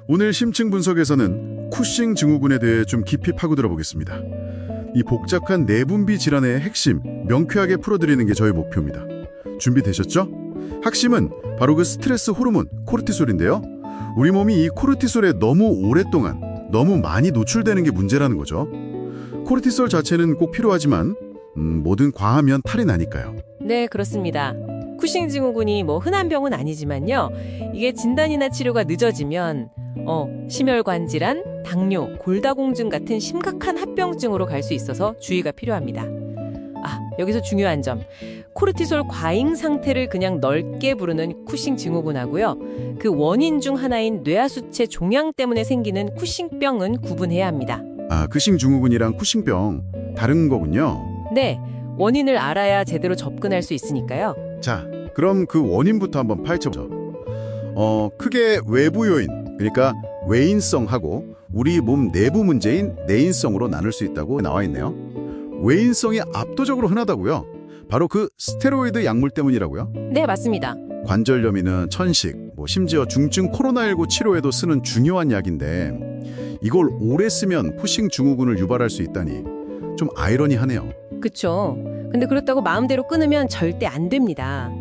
오늘 심층 분석에서는 쿠싱 증후군에 대해 좀 깊이 파고들어 보겠습니다. 이 복잡한 내분비 질환의 핵심 명쾌하게 풀어드리는 게 저희 목표입니다. 준비되셨죠? 핵심은 바로 그 스트레스 호르몬 코르티솔인데요. 우리 몸이 이 코르티솔에 너무 오랫동안 너무 많이 노출되는 게 문제라는 거죠. 코르티솔 자체는 꼭 필요하지만 뭐든 과하면 탈이 나니까요. 네, 그렇습니다. 쿠싱 증후군이 흔한 병은 아니지만요. 이게 진단이나 치료가 늦어지면 심혈관 질환, 당뇨, 골다공증 같은 심각한 합병증으로 갈 수 있어서 주의가 필요합니다. 여기서 중요한 점. 코르티솔 과잉 상태를 그냥 넓게 부르는 쿠싱 증후군하고요. 그 원인 중 하나인 뇌하수체 종양 때문에 생기는 쿠싱병은 구분해야 합니다. 쿠싱 증후군이랑 쿠싱병 다른 거군요. 네, 원인을 알아야 제대로 접근할 수 있으니까요. 자, 그럼 그 원인부터 한번 파헤쳐보죠. 크게 외부 요인, 그러니까 외인성하고 우리 몸 내부 문제인 내인성으로 나눌 수 있다고 나와 있네요. 외인성이 압도적으로 흔하다고요? 바로 그 스테로이드 약물 때문이라고요? 네, 맞습니다. 관절염이나 천식, 심지어 중증 코로나19 치료에도 쓰는 중요한 약인데 이걸 오래 쓰면 쿠싱 증후군을 유발할 수 있다니 좀 아이러니하네요. 그쵸. 근데 그렇다고 마음대로 끊으면 절대 안 됩니다.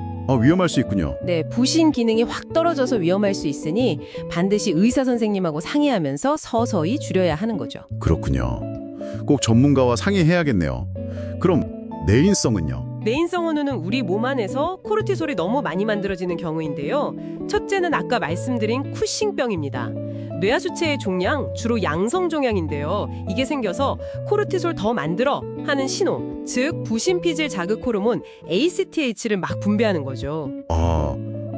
위험할 수 있군요. 네, 부신 기능이 확 떨어져서 위험할 수 있으니 반드시 의사 선생님하고 상의하면서 서서히 줄여야 하는 거죠. 그렇군요. 꼭 전문가와 상의해야겠네요. 그럼 내인성은요? 내인성 혼우는 우리 몸 안에서 코르티솔이 너무 많이 만들어지는 경우인데요. 첫째는 아까 말씀드린 쿠싱병입니다. 뇌하수체의 종양, 주로 양성 종양인데요. 이게 생겨서 코르티솔 더 만들어 하는 신호, 즉 부신피질 자극 호르몬 ACTH를 막 분비하는 거죠.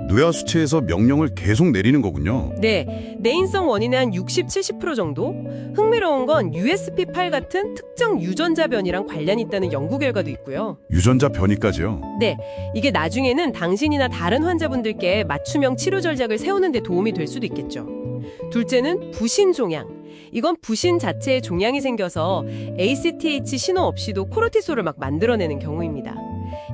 뇌하수체에서 명령을 계속 내리는 거군요. 네, 내인성 원인의 한 60-70% 정도? 흥미로운 건 USP8 같은 특정 유전자 변이랑 관련이 있다는 연구 결과도 있고요. 유전자 변이까지요? 네, 이게 나중에는 당신이나 다른 환자분들께 맞춤형 치료 전략을 세우는 데 도움이 될 수도 있겠죠. 둘째는 부신 종양. 이건 부신 자체에 종양이 생겨서 ACTH 신호 없이도 코르티솔을 막 만들어내는 경우입니다.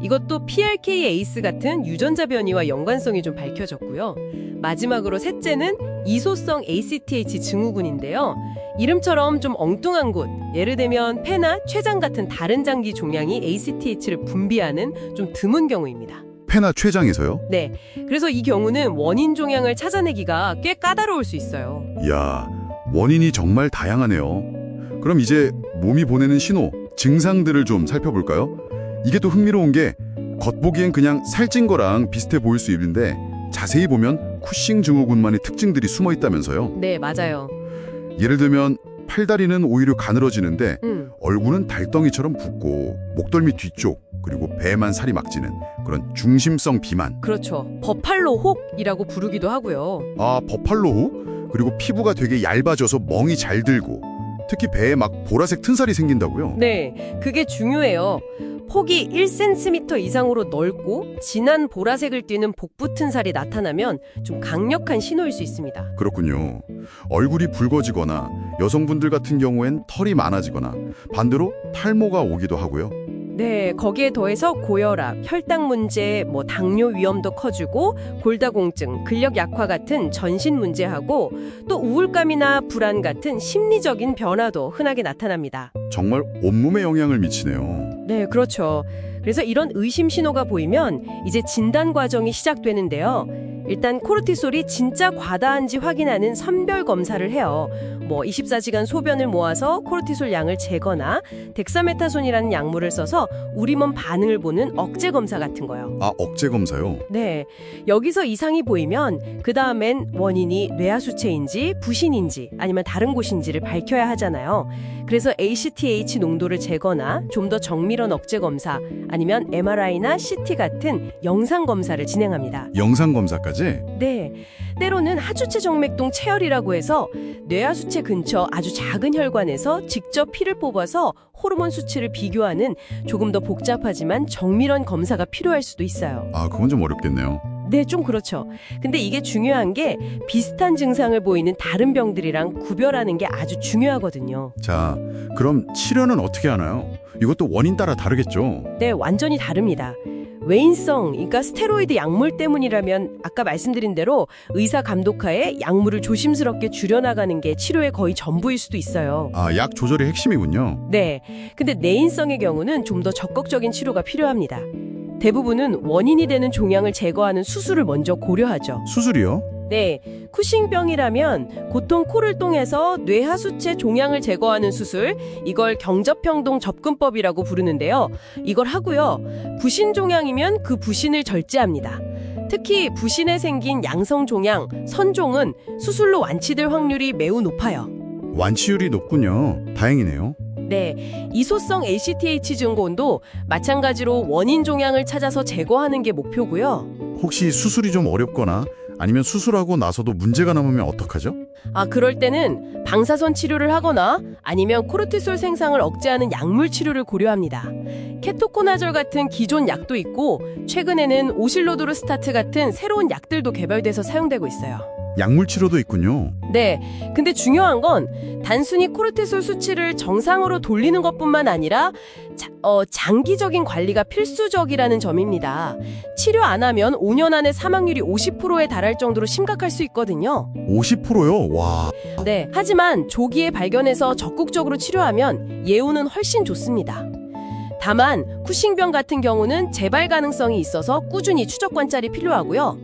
이것도 PRKACE 같은 유전자 변이와 연관성이 좀 밝혀졌고요. 마지막으로 셋째는 이소성 ACTH 증후군인데요. 이름처럼 좀 엉뚱한 곳, 예를 들면 폐나 췌장 같은 다른 장기 종양이 ACTH를 분비하는 좀 드문 경우입니다. 폐나 췌장에서요? 네, 그래서 이 경우는 원인 종양을 찾아내기가 꽤 까다로울 수 있어요. 이야, 원인이 정말 다양하네요. 그럼 이제 몸이 보내는 신호, 증상들을 좀 살펴볼까요? 이게 또 흥미로운 게 겉보기엔 그냥 살찐 거랑 비슷해 보일 수 있는데 자세히 보면 쿠싱 증후군만의 특징들이 숨어 있다면서요? 네, 맞아요. 예를 들면 팔다리는 오히려 가늘어지는데 얼굴은 달덩이처럼 붓고 목덜미 뒤쪽 그리고 배만 살이 막 찌는 그런 중심성 비만. 그렇죠. 버팔로 혹이라고 부르기도 하고요. 버팔로 혹? 그리고 피부가 되게 얇아져서 멍이 잘 들고 특히 배에 막 보라색 튼살이 생긴다고요? 네, 그게 중요해요. 폭이 1cm 이상으로 넓고 진한 보라색을 띠는 복붙은 살이 나타나면 좀 강력한 신호일 수 있습니다. 그렇군요. 얼굴이 붉어지거나 여성분들 같은 경우엔 털이 많아지거나 반대로 탈모가 오기도 하고요. 네, 거기에 더해서 고혈압, 혈당 문제, 당뇨 위험도 커지고 골다공증, 근력 약화 같은 전신 문제하고 또 우울감이나 불안 같은 심리적인 변화도 흔하게 나타납니다. 정말 온몸에 영향을 미치네요. 네, 그렇죠. 그래서 이런 의심 신호가 보이면 이제 진단 과정이 시작되는데요. 일단 코르티솔이 진짜 과다한지 확인하는 선별 검사를 해요. 24시간 소변을 모아서 코르티솔 양을 재거나 덱사메타손이라는 약물을 써서 우리 몸 반응을 보는 억제 검사 같은 거요. 억제 검사요? 네. 여기서 이상이 보이면 그 다음엔 원인이 뇌하수체인지 부신인지 아니면 다른 곳인지를 밝혀야 하잖아요. 그래서 ACTH 농도를 재거나 좀 더 정밀한 억제 검사 아니면 MRI나 CT 같은 영상 검사를 진행합니다. 영상 검사까지? 네. 때로는 하주체 정맥동 체열이라고 해서 뇌하수체 근처 아주 작은 혈관에서 직접 피를 뽑아서 호르몬 수치를 비교하는 조금 더 복잡하지만 정밀한 검사가 필요할 수도 있어요. 그건 좀 어렵겠네요. 네, 좀 그렇죠. 근데 이게 중요한 게 비슷한 증상을 보이는 다른 병들이랑 구별하는 게 아주 중요하거든요. 자, 그럼 치료는 어떻게 하나요? 이것도 원인 따라 다르겠죠? 네, 완전히 다릅니다. 외인성, 그러니까 스테로이드 약물 때문이라면 아까 말씀드린 대로 의사 감독하에 약물을 조심스럽게 줄여나가는 게 치료의 거의 전부일 수도 있어요. 아, 약 조절이 핵심이군요. 네, 근데 내인성의 경우는 좀 더 적극적인 치료가 필요합니다. 대부분은 원인이 되는 종양을 제거하는 수술을 먼저 고려하죠. 수술이요? 네, 쿠싱병이라면 고통 코를 통해서 뇌하수체 종양을 제거하는 수술, 이걸 경접형동 접근법이라고 부르는데요. 이걸 하고요. 부신 종양이면 그 부신을 절제합니다. 특히 부신에 생긴 양성 종양, 선종은 수술로 완치될 확률이 매우 높아요. 완치율이 높군요. 다행이네요. 네, 이소성 ACTH 증후군도 마찬가지로 원인 종양을 찾아서 제거하는 게 목표고요. 혹시 수술이 좀 어렵거나 아니면 수술하고 나서도 문제가 남으면 어떡하죠? 그럴 때는 방사선 치료를 하거나 아니면 코르티솔 생산을 억제하는 약물 치료를 고려합니다. 케토코나졸 같은 기존 약도 있고 최근에는 오실로도르스타트 같은 새로운 약들도 개발돼서 사용되고 있어요. 약물 치료도 있군요. 네, 근데 중요한 건 단순히 코르티솔 수치를 정상으로 돌리는 것뿐만 아니라 장기적인 관리가 필수적이라는 점입니다. 치료 안 하면 5년 안에 사망률이 50%에 달할 정도로 심각할 수 있거든요. 50%요? 와. 네, 하지만 조기에 발견해서 적극적으로 치료하면 예후는 훨씬 좋습니다. 다만 쿠싱병 같은 경우는 재발 가능성이 있어서 꾸준히 추적 관찰이 필요하고요.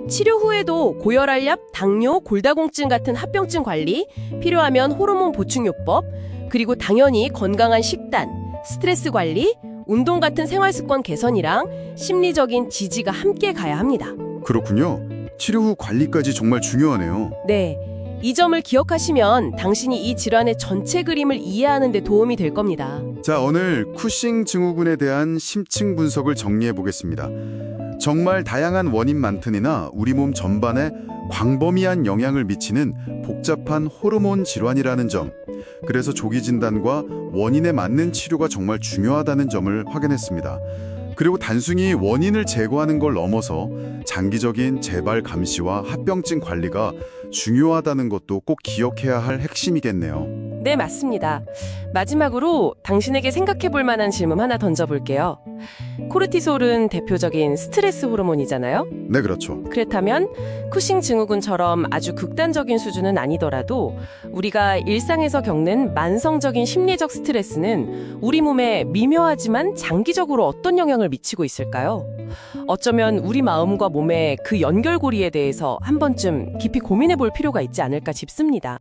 치료 후에도 고혈압, 당뇨, 골다공증 같은 합병증 관리, 필요하면 호르몬 보충요법, 그리고 당연히 건강한 식단, 스트레스 관리, 운동 같은 생활 습관 개선이랑 심리적인 지지가 함께 가야 합니다. 그렇군요. 치료 후 관리까지 정말 중요하네요. 네, 이 점을 기억하시면 당신이 이 질환의 전체 그림을 이해하는 데 도움이 될 겁니다. 자, 오늘 쿠싱 증후군에 대한 심층 분석을 정리해 보겠습니다. 정말 다양한 원인 많더니나 우리 몸 전반에 광범위한 영향을 미치는 복잡한 호르몬 질환이라는 점, 그래서 조기 진단과 원인에 맞는 치료가 정말 중요하다는 점을 확인했습니다. 그리고 단순히 원인을 제거하는 걸 넘어서 장기적인 재발 감시와 합병증 관리가 중요하다는 것도 꼭 기억해야 할 핵심이겠네요. 네, 맞습니다. 마지막으로 당신에게 생각해 볼 만한 질문 하나 던져볼게요. 코르티솔은 대표적인 스트레스 호르몬이잖아요? 네, 그렇죠. 그렇다면 쿠싱 증후군처럼 아주 극단적인 수준은 아니더라도 우리가 일상에서 겪는 만성적인 심리적 스트레스는 우리 몸에 미묘하지만 장기적으로 어떤 영향을 미치고 있을까요? 어쩌면 우리 마음과 몸의 그 연결고리에 대해서 한 번쯤 깊이 고민해 볼 필요가 있지 않을까 싶습니다.